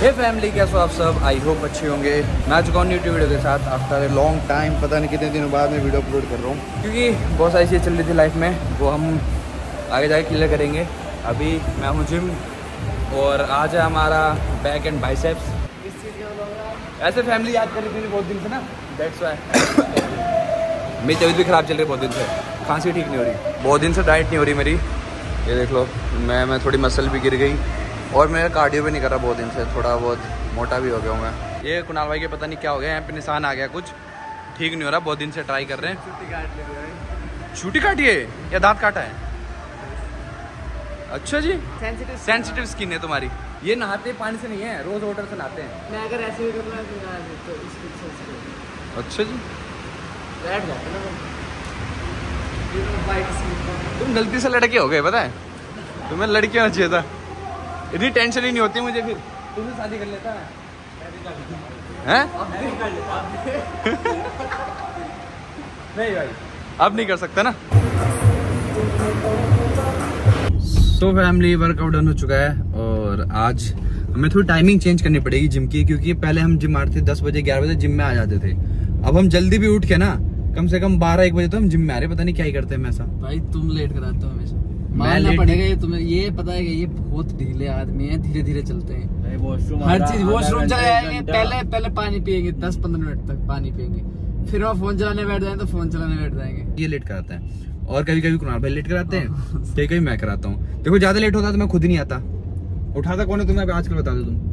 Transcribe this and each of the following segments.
हे family, कैसे हो आप सब? आई होप अच्छे होंगे। मैं आ चुका हूँ न्यू वीडियो के साथ आफ्टर ए लॉन्ग टाइम। पता नहीं कितने दिनों बाद मैं वीडियो अपलोड कर रहा हूँ, क्योंकि बहुत सारी चीज़ें चल रही थी लाइफ में, वो हम आगे जाके क्लियर करेंगे। अभी मैं हूँ जिम और आज है हमारा बैक एंड बाइसेप्स। ऐसे फैमिली याद कर रही थी बहुत दिन से ना, दैट्स व्हाई। मेरी तबीयत भी ख़राब चल रही है बहुत दिन से, खांसी ठीक नहीं हो रही, बहुत दिन से डाइट नहीं हो रही मेरी। ये देख लो, मैं थोड़ी मसल भी गिर गई और मेरा कार्डियो भी नहीं कर रहा बहुत दिन से, थोड़ा बहुत मोटा भी हो गया हूँ मैं। ये कुणाल भाई के पता नहीं क्या हो गया, यहाँ पे निशान आ गया, कुछ ठीक नहीं हो रहा, बहुत दिन से ट्राई कर रहे हैं। छुट्टी काटी है या दांत काटा है? अच्छा जी, सेंसिटिव स्किन है तुम्हारी। ये नहाते पानी से नहीं है, रोज वाटर से नहाते हैं। मैं अगर ऐसे भी करना तो इसको अच्छा जी, बैठ जाता ना तुम गलती से लड़के हो गए, पता है तुम्हें लड़के होना चाहिए था। इतनी टेंशन ही नहीं होती मुझे, फिर तुमसे शादी कर लेता है हैं? नहीं भाई, अब नहीं कर सकता ना। तो फैमिली वर्कआउट डन हो चुका है और आज हमें थोड़ी टाइमिंग चेंज करनी पड़ेगी जिम की, क्योंकि पहले हम जिम आते थे 10 बजे 11 बजे जिम में आ जाते थे। अब हम जल्दी भी उठ के ना कम से कम 12-1 बजे तो हम जिम में आ रहे, पता नहीं क्या ही करते हैं ऐसा। भाई तुम लेट कराते हो हमेशा, मानना पड़ेगा ये तुम्हें। ये पता है कि ये बहुत ढीले आदमी हैं, धीरे धीरे चलते हैं। हर चीज वॉशरूम चले जाएंगे, पहले पानी पियेंगे 10-15 मिनट तक पानी पियेंगे, फिर वो फोन चलाने बैठ जाएंगे तो फोन चलाने बैठ जाएंगे। ये लेट कराता है और कभी कभी कुणाल भाई लेट कराते हैं, कभी कभी मैं कराता हूँ। देखो ज्यादा लेट होता तो मैं खुद ही नहीं आता। उठाता कौन है तुम्हें आजकल, बता दो तुम।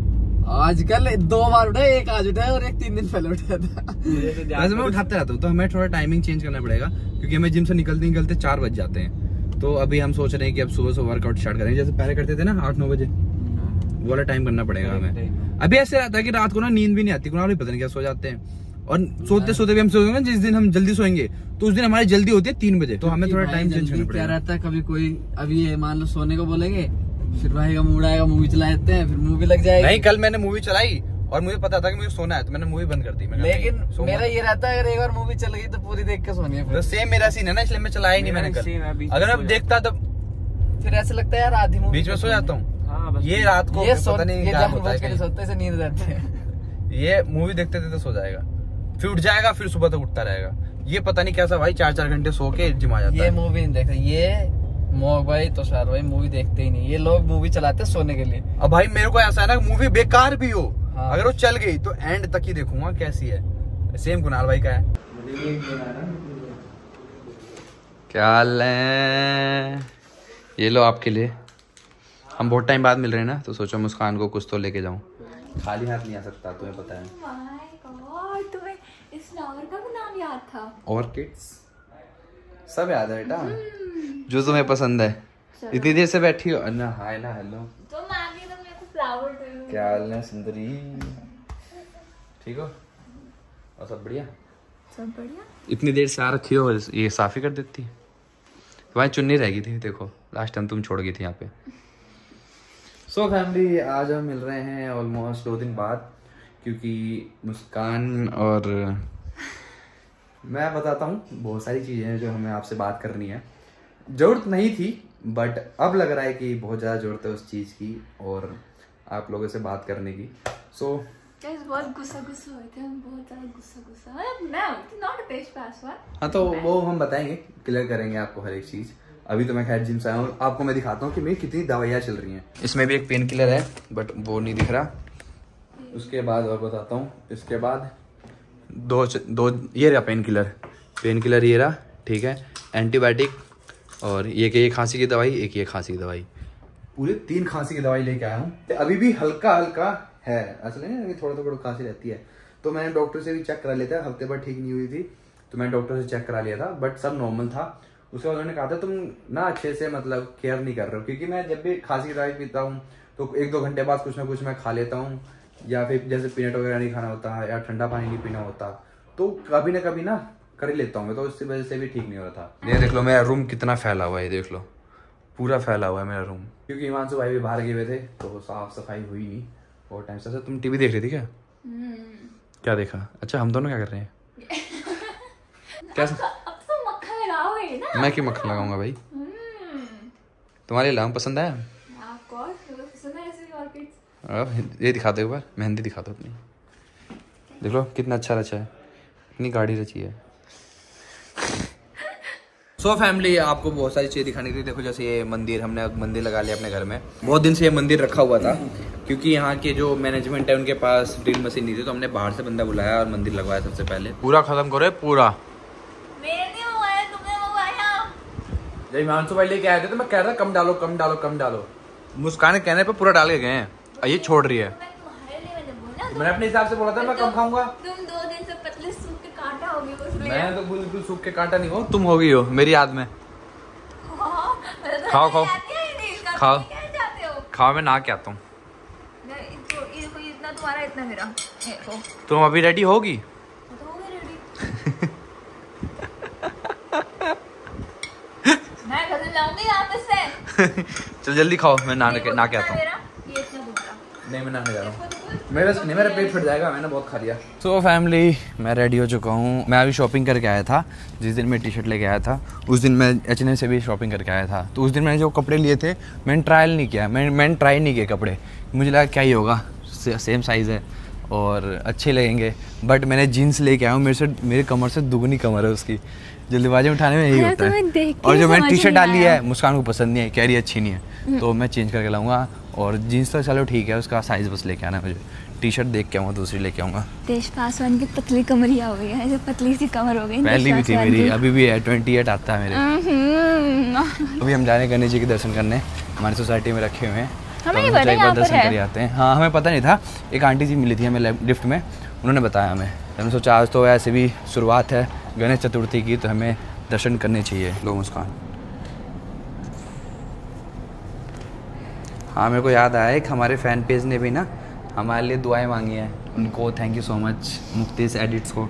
आजकल 2 बार उठा, एक आज उठा है और एक 3 दिन पहले उठा था। वैसे मैं उठाते रहता हूँ, तो हमें थोड़ा टाइमिंग चेंज करना पड़ेगा, क्योंकि हमें जिम से निकलते 4 बज जाते हैं। तो अभी हम सोच रहे हैं कि अब सुबह से वर्कआउट स्टार्ट करेंगे, जैसे पहले करते थे ना 8-9 बजे, वो वाला टाइम करना पड़ेगा हमें। अभी ऐसे रहता है कि रात को ना नींद भी नहीं आती, कुणाल भी पता नहीं क्या सो जाते हैं, और सोते सोते भी हम सोचेंगे जिस दिन हम जल्दी सोएंगे तो उस दिन हमारी जल्दी होती है 3 बजे। तो हमें थोड़ा टाइम चेंज करना पड़ेगा। क्या रहता है, कभी कोई अभी ये मान लो सोने को बोलेंगे, फिर भाई का मूड आएगा, मूवी चला देते हैं, फिर मूवी लग जाएगी। नहीं, कल मैंने मूवी चलाई और मुझे पता था कि मुझे सोना है, तो मैंने मूवी बंद कर दी। लेकिन मेरा ये रहता है अगर एक बार मूवी चल गई तो पूरी देख के सोनी है। तो सेम मेरा सीन है ना, इसलिए मैं चलाया ही नहीं मैंने कल। अगर मैं देखता तो फिर ऐसा लगता है यार आधी मूवी बीच में सो जाता हूँ। ये रात को पता नहीं क्या होता है, सोते से नींद रहती है। ये मूवी देखते देखते सो जाएगा, फिर उठ जाएगा, फिर सुबह तक उठता रहेगा। ये पता नहीं कैसा भाई 4-4 घंटे सो के जिम आ जाता है। ये मूवी नहीं देखते, ये मोह भाई तो सार भाई मूवी देखते ही नहीं। ये लोग मूवी चलाते हैं सोने के लिए। अब भाई मेरे को ऐसा है ना, मूवी बेकार भी हो, हाँ, अगर वो चल गई तो एंड तक ही देखूंगा कैसी है। सेम कुणाल भाई का है। क्या हाल है? ये लो आपके लिए। हम बहुत टाइम बाद मिल रहे हैं ना, तो सोचो मुस्कान को कुछ तो लेके जाऊं। खाली हाथ नहीं आ सकता, तुम्हें पता है। तुम्हें इस फ्लावर का भी नाम याद था? ऑर्किड्स सब याद है बेटा, जो तुम्हें पसंद है। इतनी देर से बैठी हो ना, हाय ना हेलो। तो मैं भी तो मेरे को फ्लावर दे। क्या हाल है सुंदरी? ठीक हो? और सब बढ़िया? सब बढ़िया। इतनी देर से आ रखी हो, ये साफ ही कर देती। तुम्हारी चुन्नी रह गई थी, देखो लास्ट टाइम तुम छोड़ गई थी यहाँ पे। सो फैमिली, आज हम मिल रहे हैं ऑलमोस्ट 2 दिन बाद, क्योंकि मुस्कान और मैं बताता हूँ बहुत सारी चीज़ें हैं जो हमें आपसे बात करनी है। ज़रूरत नहीं थी, बट अब लग रहा है कि बहुत ज़्यादा ज़रूरत है उस चीज़ की और आप लोगों से बात करने की। सो बहुत गुस्सा हुए थे हम, बहुत ज़्यादा गुस्सा। हाँ, तो वो हम बताएंगे, क्लियर करेंगे आपको हर एक चीज़। अभी तो मैं खैर जिम से आया हूँ, आपको मैं दिखाता हूँ कि मेरी कितनी दवाइयाँ चल रही हैं। इसमें भी एक पेन किलर है, बट वो नहीं दिख रहा। उसके बाद और बताता हूँ, इसके बाद दो ये रहा पेन किलर ये रहा, ठीक है। एंटीबायोटिक और ये खांसी की दवाई, एक ये खांसी की दवाई, पूरे 3 खांसी की दवाई लेके आया हूँ। अभी भी हल्का हल्का है, असल में थोड़ा खांसी रहती है, तो मैंने डॉक्टर से भी चेक करा लिया था। हफ्ते भर ठीक नहीं हुई थी तो मैंने डॉक्टर से चेक करा लिया था, बट सब नॉर्मल था। उसके बाद उन्होंने कहा था तुम ना अच्छे से मतलब केयर नहीं कर रहे हो, क्योंकि मैं जब भी खांसी की दवाई पीता हूँ तो 1-2 घंटे बाद कुछ ना कुछ मैं खा लेता हूँ, या फिर जैसे पीनट वगैरह नहीं खाना होता है या ठंडा पानी नहीं पीना होता, तो कभी ना कभी ना कर ही लेता हूँ, तो इसकी वजह से भी ठीक नहीं हो रहा था। ये देख लो मेरा रूम कितना फैला हुआ है, देख लो पूरा फैला हुआ है मेरा रूम, क्योंकि हिमांशु भाई भी बाहर गए हुए थे तो साफ सफाई हुई नहीं बहुत टाइम से। तुम टीवी देख रही थी क्या? क्या देखा? अच्छा, हम दोनों क्या कर रहे हैं? क्या अब तो मक्खन लगाओगे ना? मैं क्यों मक्खन लगाऊंगा भाई? तुम्हारे लाम पसंद आया? ये दिखा दो एक बार, मेहंदी दिखा दो अपनी। देख लो कितना अच्छा रचा है, इतनी गाढ़ी रची है। सो फैमिली, आपको बहुत सारी चीज़ें दिखानी थी। देखो जैसे ये मंदिर, हमने मंदिर लगा लिया अपने घर में। बहुत दिन से ये मंदिर रखा हुआ था क्योंकि यहाँ के जो मैनेजमेंट है उनके पास ड्रिल मशीन नहीं थी, तो हमने बाहर से बंदा बुलाया और मंदिर लगवाया सबसे पहले। पूरा खत्म करो पूरा। जब हिमांशु भाई लेके आए थे तो मैं कह रहा कम डालो कम डालो कम डालो, मुस्कान के कहने पे पूरा डाल के गए हैं, ये छोड़ रही है। मैंने अपने हिसाब से बोला था मैं कम खाऊंगा। तुम 2 दिन से पतले सूख के कांटा हो गई हो, इसलिए। मैं तो बिल्कुल सूख के कांटा नहीं हूँ, तुम हो गई हो मेरी याद में। खाओ खाओ खाओ खाओ, मैं नहा के आता हूँ। इतना तुम्हारा इतना मेरा। तुम अभी रेडी होगी? मैं घर जाऊंगी वापस से। चल जल्दी खाओ, मैं नहा के आता हूँ। नहीं मैं नहाने जा रहा हूँ, मेरा पेट फट जाएगा, मैंने बहुत खा लिया। सो फैमिली, मैं रेडी हो चुका हूँ। मैं अभी शॉपिंग करके आया था। जिस दिन मैं टी शर्ट लेके आया था उस दिन मैं H&M से भी शॉपिंग करके आया था। तो उस दिन मैंने जो कपड़े लिए थे मैंने ट्रायल नहीं किया, मैंने ट्राई नहीं किए कपड़े। मुझे लगा क्या ही होगा, सेम साइज़ है और अच्छे लगेंगे। बट मैंने जीन्स लेके आया हूँ, मेरे कमर से दुगनी कमर है उसकी, जल्दीबाजी में उठाने में यही होता है। और जो मैंने टी शर्ट डाली है मुस्कान को पसंद नहीं है, कह रही अच्छी नहीं है, तो मैं चेंज करके लाऊंगा। और जीन्स तो चलो ठीक है, उसका साइज़ बस लेके आना, मुझे टी शर्ट देख के आऊँगा, दूसरी लेके आऊँगा। देश पासवान की पतली कमरिया हो गई है, ऐसे पतली सी कमर हो गई। पहली भी थी मेरी, अभी भी है, 28 आता है मेरे। अभी हम जा रहे हैं गणेश जी के दर्शन करने, हमारी सोसाइटी में रखे हुए हैं, हमें तो एक बार दर्शन कर आते हैं। हाँ हमें पता नहीं था, एक आंटी जी मिली थी हमें लिफ्ट में, उन्होंने बताया हमें। हमने सोचा आज तो ऐसे भी शुरुआत है गणेश चतुर्थी की, तो हमें दर्शन करने चाहिए। लो मुस्कान। हाँ मेरे को याद आया, एक हमारे फ़ैन पेज ने भी ना हमारे लिए दुआएं मांगी हैं, उनको थैंक यू सो मच, मुफ्तीस एडिट्स को।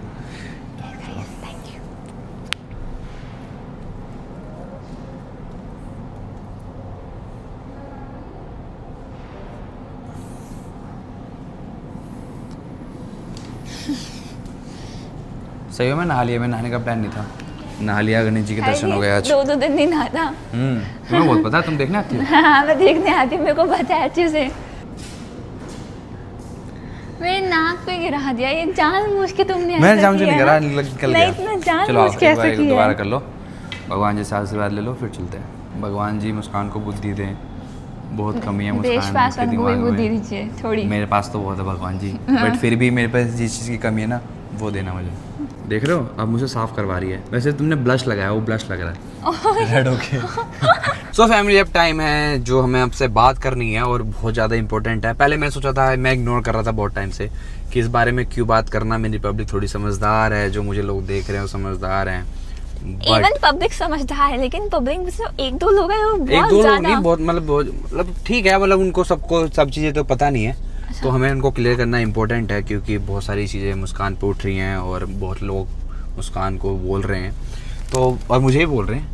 सही हो, मैं नहा लिया, मैं नहाने का प्लान नहीं था, नहा लिया, गणेश जी के दर्शन हो गए आज। 2 दिन नहीं नहाता। तुम्हें बहुत पता है, तुम देखने आती हो। हाँ मैं देखने आती हूँ, मेरे को पता है अच्छे से। मेरे नाक पे गिरा दिया, ये जानबूझ के तुमने ऐसा किया। मैं जानबूझ नहीं करा, निकल गया। इतना जानबूझ के ऐसा किया। दोबारा कर लो, भगवान जी से आशीर्वाद ले लो, फिर चलते हैं। भगवान जी मुस्कान को बुद्धि दें, बहुत कमी है मुस्कान के दिमाग में, बुद्धि दीजिए थोड़ी। मेरे पास तो बहुत है भगवान जी, बट फिर भी मेरे पास जिस चीज़ की कमी है ना वो देना मुझे। देख रहे हो, अब मुझे साफ करवा रही है। वैसे तुमने ब्लश लगाया, वो ब्लश लग रहा है रेड होके। सो फैमिली, अब टाइम है जो हमें आपसे बात करनी है और बहुत ज़्यादा इंपॉर्टेंट है। पहले मैं सोचा था, मैं इग्नोर कर रहा था बहुत टाइम से कि इस बारे में क्यों बात करना, मेरी पब्लिक थोड़ी समझदार है, जो मुझे लोग देख रहे हैं वो समझदार हैं। इवन पब्लिक समझदार है, लेकिन पब्लिक में से 1-2 लोग हैं वो बहुत ज़्यादा, बहुत मतलब ठीक है, मतलब उनको सबको सब चीज़ें तो पता नहीं है, तो हमें उनको क्लियर करना इम्पोर्टेंट है, क्योंकि बहुत सारी चीज़ें मुस्कान पे उठ रही हैं और बहुत लोग मुस्कान को बोल रहे हैं, तो और मुझे ही बोल रहे हैं,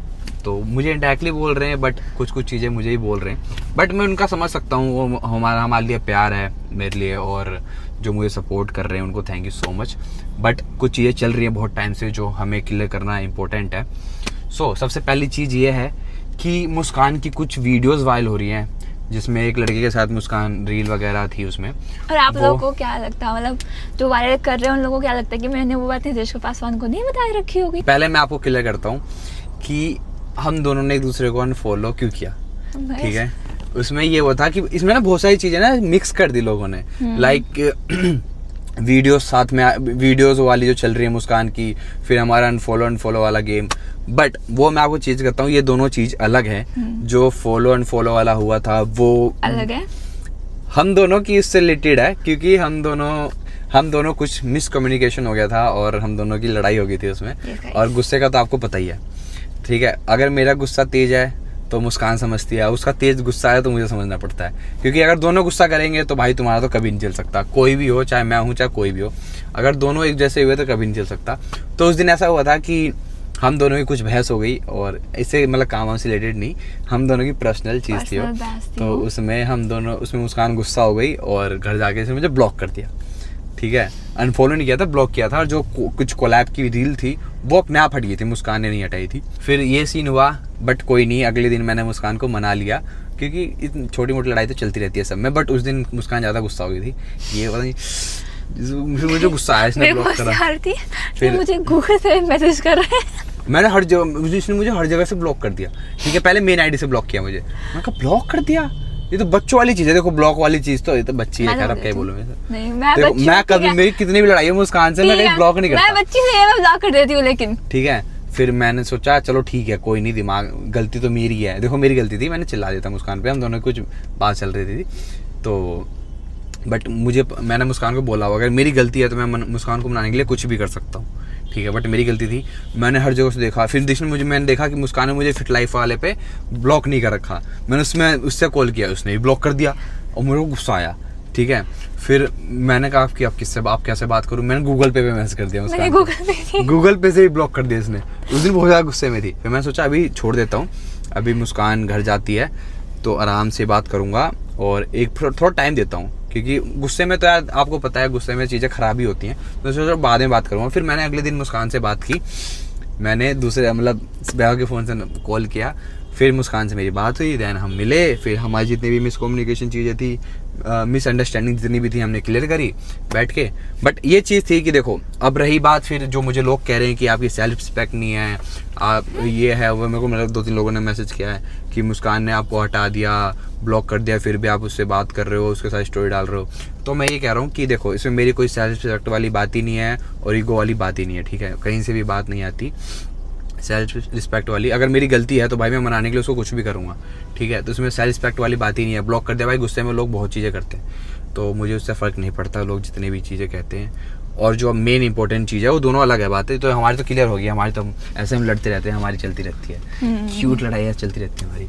तो मुझे इंडायरेक्टली बोल रहे हैं, बट कुछ चीज़ें मुझे ही बोल रहे हैं, बट मैं उनका समझ सकता हूँ, वो हमारे लिए प्यार है मेरे लिए, और जो मुझे सपोर्ट कर रहे हैं उनको thank you so much. But कुछ चीज़ें चल रही हैं बहुत टाइम से जो हमें क्लियर करना इम्पोर्टेंट है। सो सबसे पहली चीज़ ये है कि मुस्कान की कुछ वीडियोज़ वायरल हो रही हैं, जिसमें एक लड़के के साथ मुस्कान रील वगैरह थी उसमें। और आप लोगों को क्या लगता है, मतलब जो वायरल कर रहे हैं उन लोगों को क्या लगता है कि मैंने वो बातें देश पासवान को नहीं बताए रखी होगी? पहले मैं आपको क्लियर करता हूँ कि हम दोनों ने एक दूसरे को अनफॉलो क्यों किया, ठीक है। उसमें ये वो था कि इसमें ना बहुत सारी चीजें ना मिक्स कर दी लोगों ने, लाइक वीडियो साथ में, वीडियोस वाली जो चल रही है मुस्कान की, फिर हमारा अनफॉलो वाला गेम। बट वो मैं आपको चीज करता हूँ, ये दोनों चीज अलग है। जो फॉलो अनफॉलो वाला हुआ था वो अलग है, हम दोनों की इससे रिलेटेड है, क्योंकि हम दोनों कुछ मिसकम्युनिकेशन हो गया था और हम दोनों की लड़ाई हो गई थी उसमें। और गुस्से का तो आपको पता ही है, ठीक है। अगर मेरा गुस्सा तेज है तो मुस्कान समझती है, उसका तेज गुस्सा है तो मुझे समझना पड़ता है, क्योंकि अगर दोनों गुस्सा करेंगे तो भाई तुम्हारा तो कभी नहीं चल सकता, कोई भी हो, चाहे मैं हूँ चाहे कोई भी हो, अगर दोनों एक जैसे हुए तो कभी नहीं चल सकता। तो उस दिन ऐसा हुआ था कि हम दोनों की कुछ बहस हो गई, और इससे मतलब काम से रिलेटेड नहीं, हम दोनों की पर्सनल चीज़ थी, तो उसमें मुस्कान गुस्सा हो गई और घर जाके इसे मुझे ब्लॉक कर दिया, ठीक है। अनफॉलो नहीं किया था, ब्लॉक किया था। और जो कुछ कोलैब की रील थी वो अपने आप हट गई थी, मुस्कान ने नहीं हटाई थी। फिर ये सीन हुआ, बट कोई नहीं, अगले दिन मैंने मुस्कान को मना लिया, क्योंकि इतनी छोटी मोटी लड़ाई तो चलती रहती है सब में, बट उस दिन मुस्कान ज़्यादा गुस्सा हो गई थी, ये पता नहीं फिर मुझे गुस्सा आया, इसने ब्लॉक करा। फिर मुझे गूगल से मैसेज कर रहे हैं, मैंने हर जगह, इसने मुझे हर जगह से ब्लॉक कर दिया, ठीक है। पहले मेन आईडी से ब्लॉक किया मुझे, मैंने कहा ब्लॉक कर दिया, ये तो बच्चों वाली चीज है, देखो ब्लॉक वाली चीज तो ये तो बच्ची है, अब क्या बोलूं मैं कभी मेरी कितनी भी लड़ाई है मुस्कान से मैं कहीं ब्लॉक नहीं करता, मैं बच्ची से मैं ब्लॉक कर देती हूँ, लेकिन ठीक है। फिर मैंने सोचा चलो ठीक है कोई नहीं, दिमाग गलती तो मेरी है, देखो मेरी गलती थी, मैंने चिल्ला देता मुस्कान पे, हम दोनों कुछ बात चल रही थी तो, बट मैंने मुस्कान को बोला अगर मेरी गलती है तो मैं मुस्कान को मनाने के लिए कुछ भी कर सकता हूँ, ठीक है, बट मेरी गलती थी, मैंने हर जगह से देखा। फिर मैंने देखा कि मुस्कान ने मुझे फिट लाइफ वाले पे ब्लॉक नहीं कर रखा, मैंने उससे कॉल किया, उसने भी ब्लॉक कर दिया और मेरे को गुस्सा आया, ठीक है। फिर मैंने कहा कि आप कैसे बात करूँ, मैंने गूगल पे मैसेज कर दिया मुस्कान, गूगल पे से भी ब्लॉक कर दिया इसने, उस दिन बहुत ज़्यादा गुस्से में थी। फिर मैंने सोचा अभी छोड़ देता हूँ, अभी मुस्कान घर जाती है तो आराम से बात करूँगा और एक थोड़ा टाइम देता हूँ, क्योंकि गुस्से में तो यार आपको पता है गुस्से में चीज़ें खराब ही होती हैं, तो सोचा बाद में बात करूँगा। फिर मैंने अगले दिन मुस्कान से बात की, मैंने दूसरे मतलब ब्याह के फ़ोन से कॉल किया, फिर मुस्कान से मेरी बात हुई, दैन हम मिले, फिर हमारी जितनी भी मिसकम्युनिकेशन चीज़ें थी, मिसअंडरस्टैंडिंग जितनी भी थी हमने क्लियर करी बैठ के। बट ये चीज़ थी कि देखो अब रही बात फिर जो मुझे लोग कह रहे हैं कि आपकी सेल्फ रिस्पेक्ट नहीं है, आप ये है वो, मेरे को मतलब 2-3 लोगों ने मैसेज किया है कि मुस्कान ने आपको हटा दिया, ब्लॉक कर दिया, फिर भी आप उससे बात कर रहे हो, उसके साथ स्टोरी डाल रहे हो। तो मैं ये कह रहा हूँ कि देखो इसमें मेरी कोई सेल्फ रिस्पेक्ट वाली बात ही नहीं है और ईगो वाली बात ही नहीं है, ठीक है, कहीं से भी बात नहीं आती सेल्फ रिस्पेक्ट वाली। अगर मेरी गलती है तो भाई मैं मनाने के लिए उसको कुछ भी करूँगा, ठीक है, तो उसमें सेल्फ रिस्पेक्ट वाली बात ही नहीं है। ब्लॉक कर दिया भाई, गुस्से में लोग बहुत चीज़ें करते हैं, तो मुझे उससे फ़र्क नहीं पड़ता लोग जितनी भी चीज़ें कहते हैं, और जो मेन इंपॉर्टेंट चीज़ है वो दोनों अलग है बात है। तो हमारी तो क्लियर हो गई, हमारी तो ऐसे हम लड़ते रहते हैं, हमारी चलती रहती है, क्यूट लड़ाई चलती रहती है हमारी।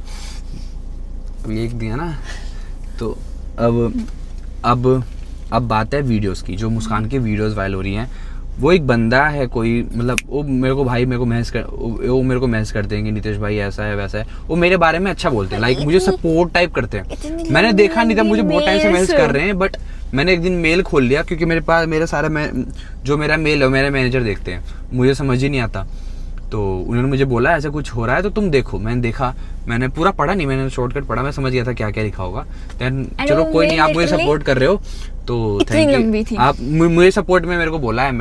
अब ये एक दिया ना, तो अब बात है वीडियोस की, जो मुस्कान की वीडियोस वायरल हो रही हैं। वो एक बंदा है कोई, मतलब वो मेरे को मैसेज कर देंगे, नितेश भाई ऐसा है वैसा है, वो मेरे बारे में अच्छा बोलते हैं, लाइक मुझे सपोर्ट टाइप करते हैं। मैंने देखा नहीं था, मुझे बहुत टाइम से मैसेज कर रहे हैं, बट मैंने एक दिन मेल खोल लिया, क्योंकि मेरे पास जो मेरा मेल है मेरे मैनेजर देखते हैं, मुझे समझ ही नहीं आता, तो उन्होंने मुझे बोला ऐसा कुछ हो रहा है तो तुम देखो। मैंने देखा, मैंने पूरा पढ़ा नहीं, मैंने शॉर्टकट पढ़ा, मैं समझ गया था क्या क्या लिखा होगा। चलो कोई नहीं, आप मुझे सपोर्ट कर रहे हो तो थैंक यू, आप मुझे सपोर्ट में मेरे को बोला है,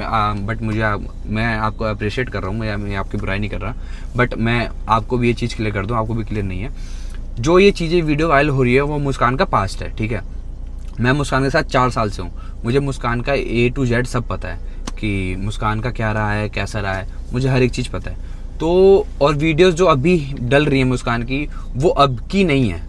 बट मैं आपको अप्रिशिएट कर रहा हूँ, मैं आपकी बुराई नहीं कर रहा, बट मैं आपको भी ये चीज़ क्लियर कर दूँ, आपको भी क्लियर नहीं है। जो ये चीज़ें वीडियो वायरल हो रही है वो मुस्कान का पास्ट है, ठीक है। मैं मुस्कान के साथ 4 साल से हूँ, मुझे मुस्कान का A to Z सब पता है कि मुस्कान का क्या रहा है, कैसा रहा है, मुझे हर एक चीज़ पता है। तो और वीडियोस जो अभी डल रही है मुस्कान की, वो अब की नहीं है,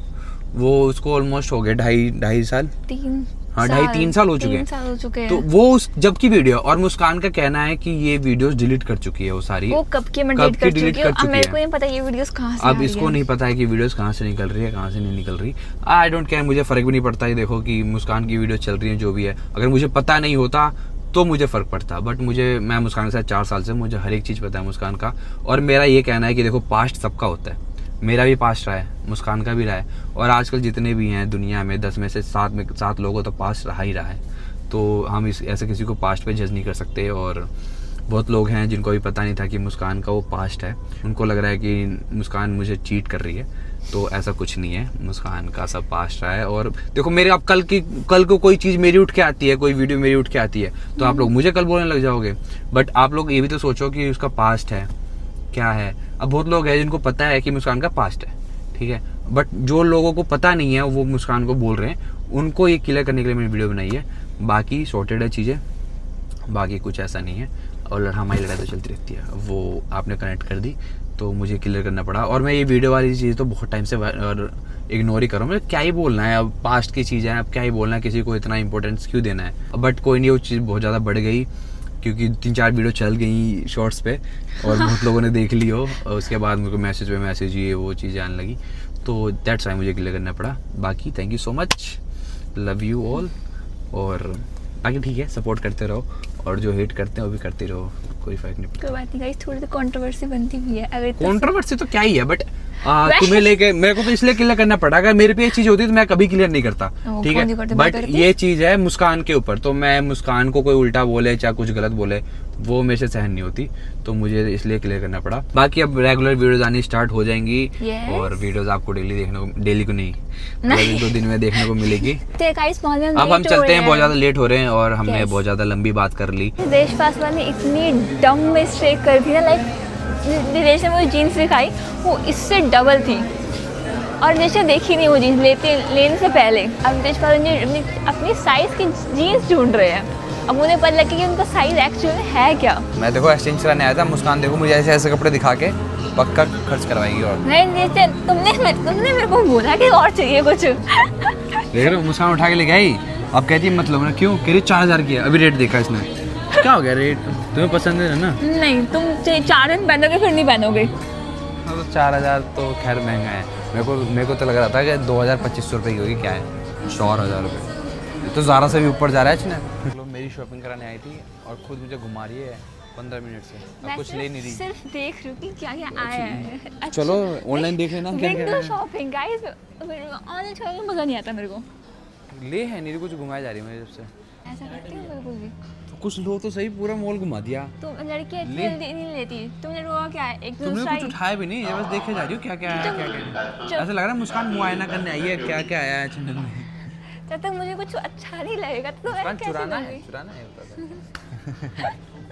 वो उसको ऑलमोस्ट हो गए 2.5 साल, 3 साल हो चुके हैं। तो वो उस जब की वीडियो, और मुस्कान का कहना है कि ये वीडियोस डिलीट कर चुकी है, वो सारी वो कब की डिलीट कर चुकी है। अब मेरे को नहीं पता ये वीडियोस कहाँ से अब इसको नहीं पता है कि वीडियोस कहाँ से निकल रही है, कहाँ से नहीं निकल रही। आई डोंट केयर, मुझे फर्क भी नहीं पड़ता है, देखो कि मुस्कान की वीडियो चल रही है जो भी है, अगर मुझे पता नहीं होता तो मुझे फ़र्क पड़ता, बट मैं मुस्कान के साथ 4 साल से, मुझे हर एक चीज़ पता है मुस्कान का। और मेरा ये कहना है कि देखो पास्ट सबका होता है, मेरा भी पास्ट रहा है, मुस्कान का भी रहा है, और आजकल जितने भी हैं दुनिया में 10 में से 7 लोगों तो पास्ट रहा ही रहा है। तो हम ऐसे किसी को पास्ट पे जज नहीं कर सकते। और बहुत लोग हैं जिनको भी पता नहीं था कि मुस्कान का वो पास्ट है, उनको लग रहा है कि मुस्कान मुझे चीट कर रही है, तो ऐसा कुछ नहीं है, मुस्कान का सब पास्ट रहा है। और देखो मेरे अब कल को कोई चीज़ मेरी उठ के आती है, कोई वीडियो मेरी उठ के आती है, तो आप लोग मुझे कल बोलने लग जाओगे, बट आप लोग ये भी तो सोचो कि उसका पास्ट है क्या है। अब बहुत लोग हैं जिनको पता है कि मुस्कान का पास्ट है, ठीक है, बट जो लोगों को पता नहीं है वो मुस्कान को बोल रहे हैं, उनको ये क्लियर करने के लिए मैंने वीडियो बनाई है। बाकी सॉर्टेड है चीज़ें, बाकी कुछ ऐसा नहीं है, और हमारी लड़ाई तो चलती रहती है, वो आपने कनेक्ट कर दी तो मुझे क्लियर करना पड़ा। और मैं ये वीडियो वाली चीज़ तो बहुत टाइम से इग्नोर ही कर रहा हूँ, मतलब क्या ही बोलना है, अब पास्ट की चीज़ है, अब क्या ही बोलना है, किसी को इतना इंपॉर्टेंस क्यों देना है। बट कोई नहीं, वो चीज़ बहुत ज़्यादा बढ़ गई, क्योंकि 3-4 वीडियो चल गई शॉर्ट्स पे और बहुत लोगों ने देख ली हो, और उसके बाद मुझे मैसेज पे मैसेज ये वो चीज़ें आने लगी, तो दैट्स वाई मुझे क्लियर करना पड़ा। बाकी thank you so much, love you all, और बाकी ठीक है, सपोर्ट करते रहो, और जो हेट करते हैं वो भी करते रहो, कोई फर्क नहीं पड़ता। कोई बात नहीं गाइस, थोड़ी तो कंट्रोवर्सी बनती भी है, अगर कंट्रोवर्सी तो क्या ही है, बट तुम्हें लेके मेरे को तो इसलिए क्लियर करना पड़ा। अगर मेरे पे ये चीज होती तो मैं कभी क्लियर नहीं करता, ठीक है। बट ये चीज है मुस्कान के ऊपर, तो मैं मुस्कान को कोई उल्टा बोले चाहे कुछ गलत बोले वो मेरे से सहन नहीं होती, तो मुझे इसलिए क्लियर करना पड़ा। बाकी अब रेगुलर वीडियोस आनी स्टार्ट हो जाएंगी और वीडियोस आपको डेली को नहीं 2 दिन में देखने को मिलेगी। अब हम चलते हैं, बहुत ज्यादा लेट हो रहे हैं और हमने बहुत ज्यादा लंबी बात कर ली। देशपास वाले इतनी डम मिस्टेक कर दी ना, लाइक दिनेश ने मुझे जीन्स दिखाई वो इससे डबल थी और देश ने देखी नहीं वो जीन्स लेने से पहले। अब देशपाल ने अपनी साइज की जीन्स ढूंढ रहे हैं, अब उन्हें पता लगे कि उनका साइज एक्चुअली है क्या। मैं देखो एक्सचेंज कराने आया था, मुस्कान देखो मुझे ऐसे ऐसे कपड़े दिखा के पक्का खर्च करवाएगी। और नहीं तुमने मेरे को बोला कि और चाहिए कुछ। देख रहे हो मुस्कान उठा के ले गई, अब कहती है मतलब ना क्यों, कह रही 4000 की है। अभी रेट देखा इसने, क्या हो गया रेट, तुम्हें पसंद है ना? नहीं तुम 4 दिन पहनोगे फिर नहीं पहनोगे। तो 4000 तो खैर महंगा है, मेरे को तो लग रहा था कि 2000-2500 रुपये की होगी, क्या है 4000 रुपये तो ज़ारा से भी ऊपर जा रहा है। चलो मेरी शॉपिंग कराने आई थी और खुद मुझे घुमा रही है 15 मिनट से, अब कुछ ले नहीं रही, सिर्फ देख रही हूँ कि क्या क्या आया है। अच्छा, चलो ऑनलाइन देख लेना क्या क्या है। शॉपिंग गाइस, ऑनलाइन शॉपिंग मजा नहीं आता मेरे को। ले है नहीं कुछ घुमाया जा रही है मेरे जब से। ऐसा करती हूँ बिल्कुल भी। तो कुछ लो तो सही, पूरा मॉल घुमा दिया। तो लड़की नहीं लेती, तुमने लोगों क्या है एक तुमने कुछ उठाया भी नहीं, ये बस देखे जा रही हो क्या क्या आया क्या क्या। ऐसा लग रहा है मुस्कान मुआयना करने आई है क्या क्या आया है चैनल में। जब तक मुझे कुछ अच्छा नहीं लगेगा तो मैं कैसे चुराना है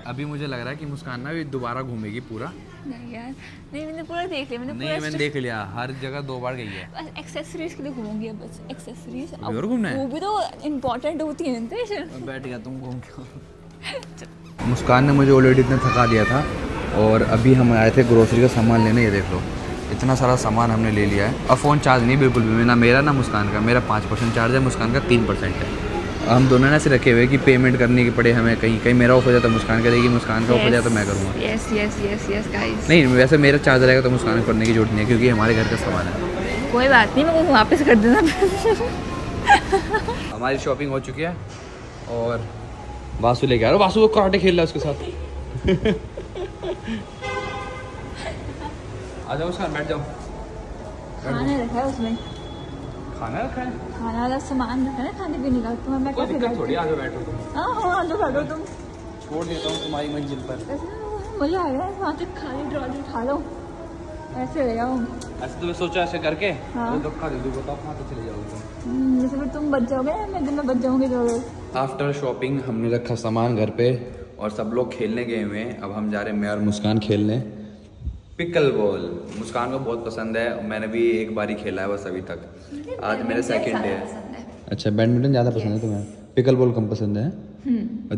अभी मुझे लग रहा है कि मुस्कान ना भी दोबारा घूमेगी पूरा। नहीं यार, नहीं मैंने पूरा देख लिया, मैंने देख लिया, हर जगह 2 बार गई है। बस एक्सेसरीज के लिए घूमूंगी अब, बस एक्सेसरीज। और घूमना है, वो भी तो इम्पोर्टेंट होती है ना। बैठ गया तुम घूम के। मुस्कान ने मुझे ऑलरेडी इतना थका दिया था और अभी हम आए थे ग्रोसरी का सामान लेने। ये देख लो इतना सारा सामान हमने ले लिया है। अब फ़ोन चार्ज नहीं बिल्कुल भी, ना मेरा ना मुस्कान का। मेरा 5% चार्ज है, मुस्कान का 3% है। हम दोनों ने ऐसे रखे हुए कि पेमेंट करने की पड़े हमें, कहीं मेरा ऑफ हो जाता मुस्कान करेगी, मुस्कान का ऑफ हो जाता तो मैं करूँगा। Yes yes yes yes guys. नहीं वैसे मेरा चार्ज रहेगा तो मुस्कान को करने की जरूरत नहीं है क्योंकि हमारे घर का सामान है। कोई बात नहीं, मैं वापस कर देना। हमारी शॉपिंग हो चुकी है और वासु लेके आ रहा, वासु को कराटे खेल रहा है उसके साथ। आ जाओ मुस्कान, बैठ जाओ। खाना रखा है उसमें, खाना रखा है, खाना वाला सामान रखा है ना खाने पीने का। तुम्हें मैं कोई दिक्कत थोड़ी, आ जाओ बैठो। हाँ आ जाओ बैठो, तुम छोड़ देता हूँ तुम्हारी मंजिल पर। मजा आएगा वहाँ तक, खाली ट्रॉली उठा लो, ऐसे ले जाओ। ऐसे तो मैं सोचा ऐसे करके हाँ। तो धक्का दे दूँगा तो कहाँ तक चले जाओगे। जैसे फिर तुम बच जाओगे, मैं बच जाऊँगी जो। आफ्टर शॉपिंग हमने रखा सामान घर पे और सब लोग खेलने गए हुए हैं। अब हम जा रहे हैं मैं और मुस्कान खेलने पिकल बॉल। मुस्कान को बहुत पसंद है, मैंने भी एक बार ही खेला है बस अभी तक। आज मेरा सेकंड डे है। अच्छा बैडमिंटन ज़्यादा पसंद है तुम्हें, पिकल बॉल कम पसंद है?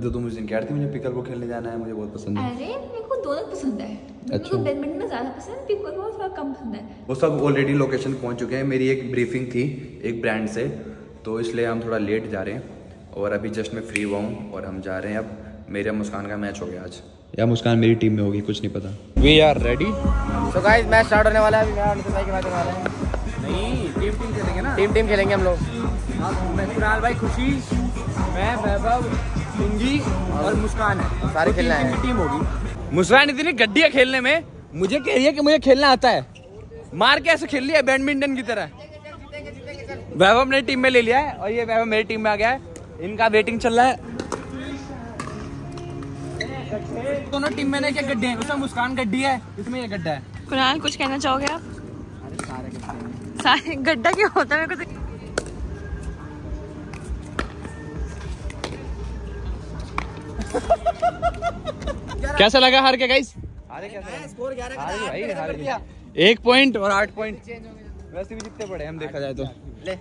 तो तुम मुझे कह रही थी मुझे पिकल बॉल खेलने जाना है, मुझे बहुत पसंद है। अरे मेरे को दोनों पसंद है। अच्छा बैडमिंटन में ज़्यादा पसंद है, पिकल बॉल थोड़ा कम पसंद है। वो सब ऑलरेडी लोकेशन पहुंच चुके हैं। मेरी एक ब्रीफिंग थी एक ब्रांड से, तो इसलिए हम थोड़ा लेट जा रहे हैं और अभी जस्ट मैं फ्री हुआ हूँ और हम जा रहे हैं। अब मेरा मुस्कान का मैच हो गया आज, या मुस्कान मेरी टीम में होगी कुछ नहीं पता। We are ready. तो गाइस मैच स्टार्ट होने वाला है। अभी मैं और नितिन भाई के मैच होने वाले हैं। नहीं टीम खेलेंगे ना, टीम खेलेंगे हम लोग। मैं कुणाल भाई, खुशी, मैं, वैभव, पिंगी और मुस्कान है, सारे खेलना है। टीम होगी। मुस्कान इतनी गड्डी है खेलने में, मुझे कह रही है कि मुझे खेलना आता है, मार के ऐसे खेल लिया बैडमिंटन की तरह। वैभव ने टीम में ले लिया है और ये वैभव मेरी टीम में आ गया है। इनका वेटिंग चल रहा है। दोनों टीम में क्या गड्ढे हैं, उसमें मुस्कान गड्डी है, इसमें ये गड्ढा है। कुणाल कुछ कहना चाहोगे आप? सारे गड्ढा क्यों होता है मेरे को? कैसा लगा हार के गाइस? हारे कैसा? स्कोर 11 1 पॉइंट और 8 पॉइंट वैसे भी जितने पड़े हम देखा जाए तो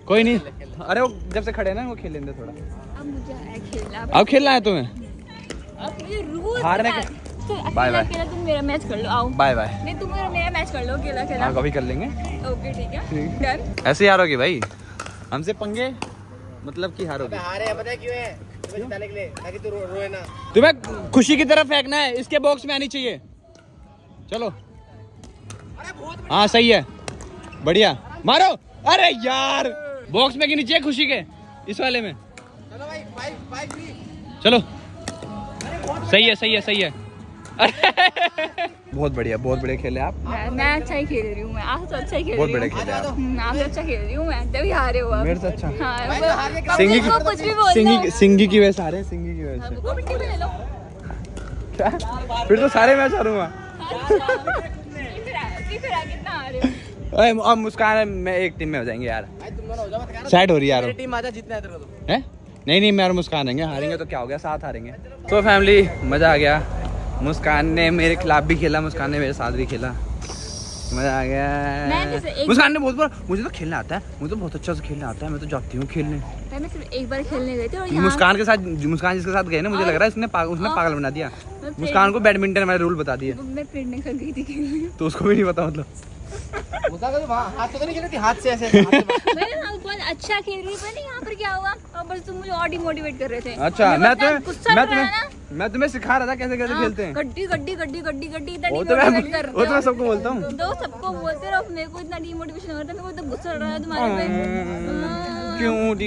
कोई नहीं। अरे वो जब से खड़े ना वो खेल लेंगे थोड़ा। अब मुझे आया खेलना। अब खेलना है तुम्हें? अब मुझे रूल हारने का। Bye bye. तुम मेरा मैच कर लो, आओ। Bye bye. नहीं तुम मेरा मैच कर लो, अकेला खेला। हाँ कभी कर लेंगे। ओके ठीक है डन। ऐसे यार होगी भाई हमसे पंगे, मतलब कि हारोगे। हारे पता है क्यों है? तुम्हें जिताने के लिए, ताकि तू रोए ना। तुम्हें खुशी की तरफ फेंकना है, इसके बॉक्स में आनी चाहिए। चलो हाँ सही है, बढ़िया मारो। अरे यार बॉक्स में के नीचे खुशी के इस वाले में। चलो भाई 5 चलो सही है सही है सही है। बहुत बढ़िया खेले आप। मैं अच्छा ही खेल रही हूँ, मैं आज तो अच्छा ही खेल रही हूँ। बहुत बढ़िया खेले आप। आज अच्छा खेल रही हूँ मैं, तभी हारे हो आप। मेरे से अच्छा। हाँ, सिंगी को कुछ भी बोल दो। सिंगी की वजह से हारे, सिंगी की वजह से। वो मिट्टी में ले लो। क्या? फिर तो सारे मैच हारूंगा। कितना हारे हो? अब मुस्कान मैं एक टीम में हो जाएंगे यार। साइड हो रही है यार। टीम आजा, जीतना है तेरे को। हैं? नहीं मैं और मुस्कान हारेंगे। हारेंगे तो क्या हो गया, साथ हारेंगे। तो फैमिली मजा आ गया। मुस्कान ने मेरे खिलाफ भी खेला, मुस्कान ने मेरे साथ भी खेला, मजा आ गया। मुस्कान ने बहुत बार, मुझे तो खेलना आता है, मुझे तो बहुत अच्छा से खेलना आता है, मैं तो जाती हूँ खेलने। मैं सिर्फ एक बार खेलने गई थी और मुस्कान के साथ, मुस्कान जिसके साथ गए ना, मुझे लग रहा है उसने पागल बना दिया। मुस्कान को बैडमिंटन वाले रूल बता दिए। मैं प्रेग्नेंट कर गई थी खेलने, तो उसको भी नहीं पता मतलब। हाथ से तो नहीं खेली थी, हाथ से ऐसे। मैं बहुत अच्छा खेल रही थी, यहाँ पर क्या हुआ? और बस तुम मुझे और डिमोटिवेट कर रहे थे। अच्छा, मैं तुम्हें सिखा रहा था कैसे खेलते हैं। गड्डी वो तो मैं सबको बोलता हूँ। तो सबको बोलते रहो, मेरे को इतना डिमोटिवेशन हो रहा था, मेरे को तो गुस्सा आ रहा है तुम्हारे पे। क्यों? अब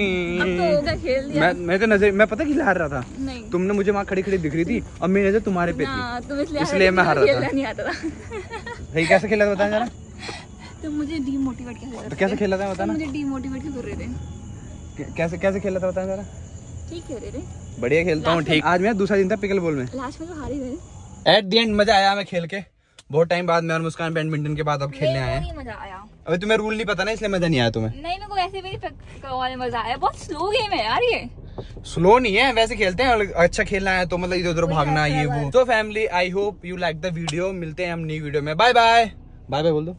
तो हो गया, खेल दिया। मैं तो नजर, मैं पता कि हार रहा था। नहीं, तुमने मुझे वहाँ खड़ी दिख रही थी और मेरी नजर तुम्हारे पे थी, इसलिए मैं हार रहा था। नहीं आता था। भाई कैसे खेला था बताना जरा। तो मुझे डिमोटिवेट कैसे खेला था बताना। मुझे डिमोटिवेट क्यों कर रहे थे? कैसे खेला था बताना जरा। ठीक खेल रहे थे, बढ़िया खेलता हूँ। ठीक, आज मेरा दूसरा दिन था पिकल बॉल में। लास्ट में तो हार ही गए। एट द एंड मजा आया मैं खेल के। बहुत टाइम बाद मैं और मुस्कान बैडमिंटन के बाद अब खेलने आए हैं। मजा आया। अभी तुम्हें रूल नहीं पता ना, इसलिए मजा नहीं आया तुम्हें। नहीं, मेरे को वैसे भी मजा आया। बहुत स्लो गेम है यार ये। स्लो नहीं है, वैसे खेलते हैं। अच्छा खेलना है तो मतलब इधर उधर भागना, ये वो। तो family, I hope you like the video. मिलते हैं हम नई वीडियो में। बाय बाय बोल दो।